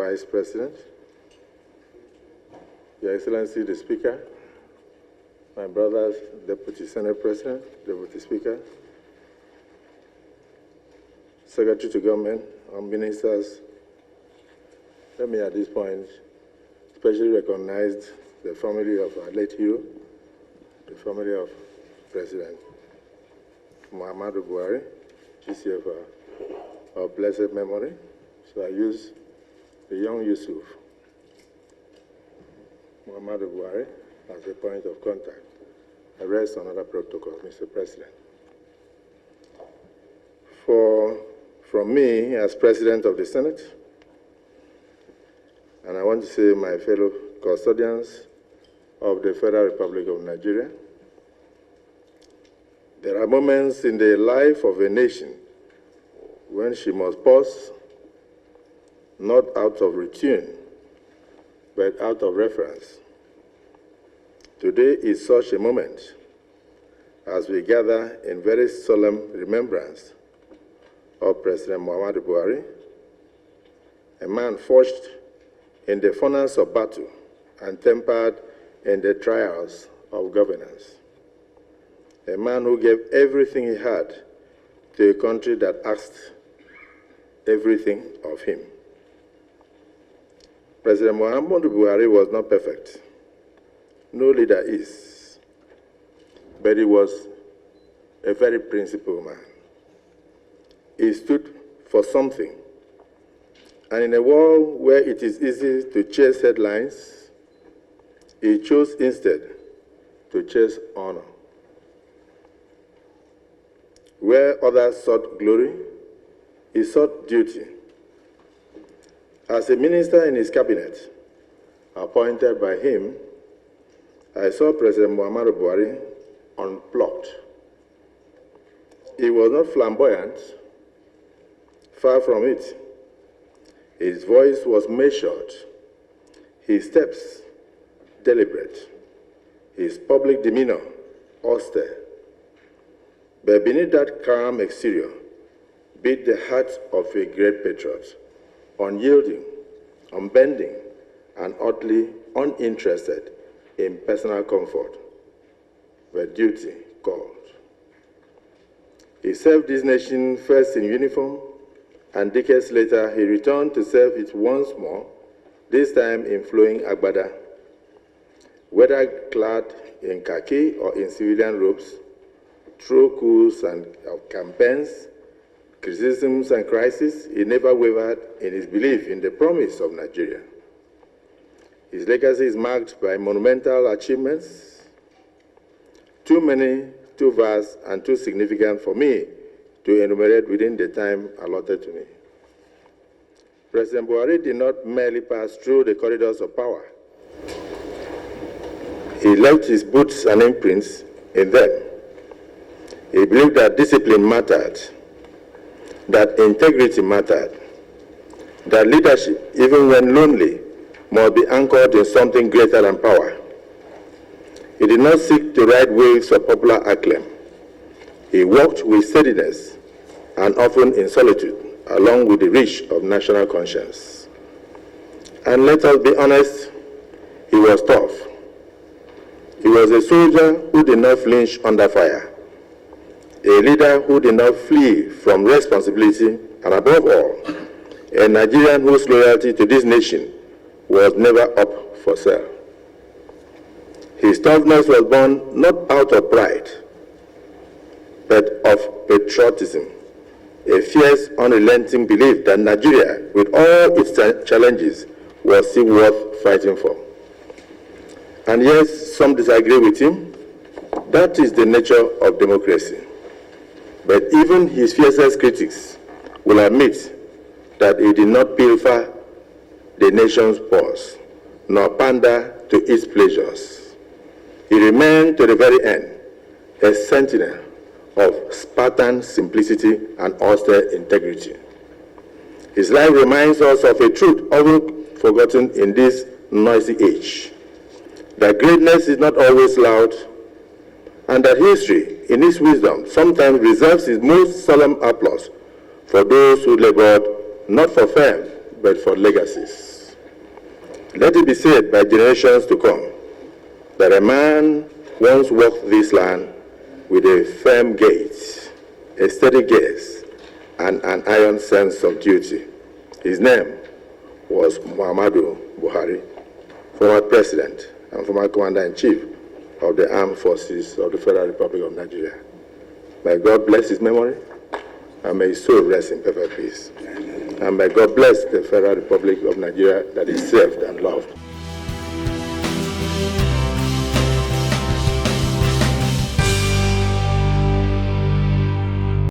Vice President, Your Excellency the Speaker, my brothers, Deputy Senate President, Deputy Speaker, Secretary to Government, and Ministers, let me at this point especially recognize the family of our late hero, the family of President Muhammadu Buhari, GCFR, of blessed memory. So I use the young Yusuf, Muhammadu Buhari, as a point of contact. I rest on other protocols, Mr. President. From me, as President of the Senate, and I want to say my fellow custodians of the Federal Republic of Nigeria, there are moments in the life of a nation when she must pause, not out of routine, but out of reference. Today is such a moment as we gather in very solemn remembrance of President Muhammadu Buhari, a man forged in the furnace of battle and tempered in the trials of governance. A man who gave everything he had to a country that asked everything of him. President Muhammadu Buhari was not perfect. No leader is. But he was a very principled man. He stood for something. And in a world where it is easy to chase headlines, he chose instead to chase honor. Where others sought glory, he sought duty. As a minister in his cabinet, appointed by him, I saw President Muhammadu Buhari unplugged. He was not flamboyant, far from it. His voice was measured, his steps deliberate, his public demeanor austere. But beneath that calm exterior beat the heart of a great patriot, unyielding, unbending, and utterly uninterested in personal comfort, but duty called. He served this nation first in uniform, and decades later he returned to serve it once more, this time in flowing agbada. Whether clad in khaki or in civilian robes, through coups and campaigns, criticisms and crises, he never wavered in his belief in the promise of Nigeria. His legacy is marked by monumental achievements, too many, too vast, and too significant for me to enumerate within the time allotted to me. President Buhari did not merely pass through the corridors of power. He left his boots and imprints in them. He believed that discipline mattered, that integrity mattered, that leadership, even when lonely, must be anchored in something greater than power. He did not seek to ride waves of popular acclaim. He walked with steadiness and often in solitude, along with the reach of national conscience. And let us be honest, he was tough. He was a soldier who did not flinch under fire, a leader who did not flee from responsibility, and above all, a Nigerian whose loyalty to this nation was never up for sale. His toughness was born not out of pride, but of patriotism, a fierce, unrelenting belief that Nigeria, with all its challenges, was still worth fighting for. And yes, some disagree with him. That is the nature of democracy. But even his fiercest critics will admit that he did not pilfer the nation's purse, nor pander to its pleasures. He remained to the very end a sentinel of Spartan simplicity and austere integrity. His life reminds us of a truth often forgotten in this noisy age, that greatness is not always loud, and that history, in its wisdom, sometimes reserves its most solemn applause for those who labored not for fame, but for legacies. Let it be said by generations to come that a man once walked this land with a firm gait, a steady gaze, and an iron sense of duty. His name was Muhammadu Buhari, former president and former commander-in-chief of the Armed Forces of the Federal Republic of Nigeria. May God bless his memory, and may his soul rest in perfect peace. And may God bless the Federal Republic of Nigeria that he served and loved.